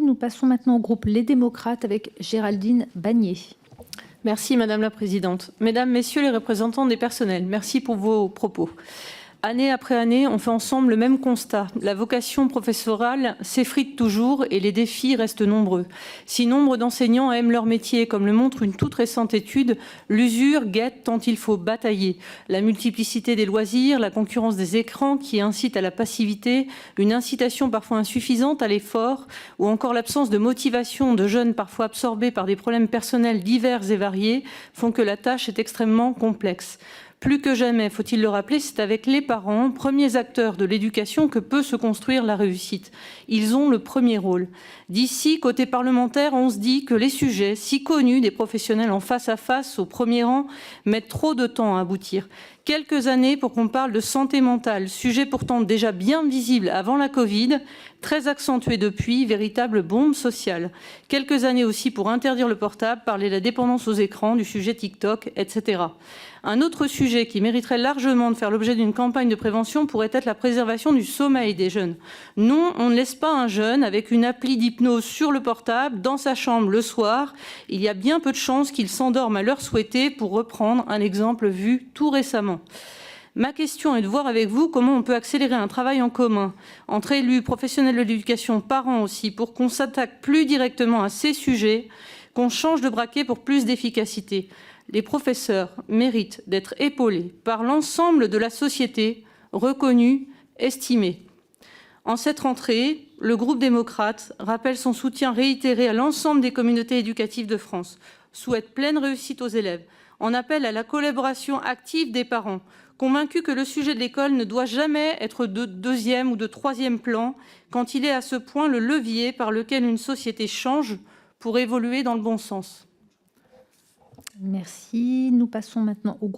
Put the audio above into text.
Nous passons maintenant au groupe Les Démocrates avec Géraldine Bagné. Merci Madame la Présidente. Mesdames, Messieurs les représentants des personnels, merci pour vos propos. Année après année, on fait ensemble le même constat. La vocation professorale s'effrite toujours et les défis restent nombreux. Si nombre d'enseignants aiment leur métier, comme le montre une toute récente étude, l'usure guette tant il faut batailler. La multiplicité des loisirs, la concurrence des écrans qui incite à la passivité, une incitation parfois insuffisante à l'effort ou encore l'absence de motivation de jeunes parfois absorbés par des problèmes personnels divers et variés font que la tâche est extrêmement complexe. Plus que jamais, faut-il le rappeler, c'est avec les parents, premiers acteurs de l'éducation, que peut se construire la réussite. Ils ont le premier rôle. D'ici, côté parlementaire, on se dit que les sujets si connus des professionnels en face à face, au premier rang, mettent trop de temps à aboutir. Quelques années pour qu'on parle de santé mentale, sujet pourtant déjà bien visible avant la Covid, très accentué depuis, véritable bombe sociale. Quelques années aussi pour interdire le portable, parler de la dépendance aux écrans, du sujet TikTok, etc. Un autre sujet qui mériterait largement de faire l'objet d'une campagne de prévention pourrait être la préservation du sommeil des jeunes. Non, on ne laisse pas un jeune avec une appli d'hypnose sur le portable, dans sa chambre le soir. Il y a bien peu de chances qu'il s'endorme à l'heure souhaitée, pour reprendre un exemple vu tout récemment. Ma question est de voir avec vous comment on peut accélérer un travail en commun entre élus, professionnels de l'éducation, parents aussi, pour qu'on s'attaque plus directement à ces sujets, qu'on change de braquet pour plus d'efficacité. Les professeurs méritent d'être épaulés par l'ensemble de la société, reconnus, estimés. En cette rentrée, le groupe démocrate rappelle son soutien réitéré à l'ensemble des communautés éducatives de France, souhaite pleine réussite aux élèves, en appelle à la collaboration active des parents, convaincus que le sujet de l'école ne doit jamais être de deuxième ou de troisième plan quand il est à ce point le levier par lequel une société change pour évoluer dans le bon sens. Merci. Nous passons maintenant au groupe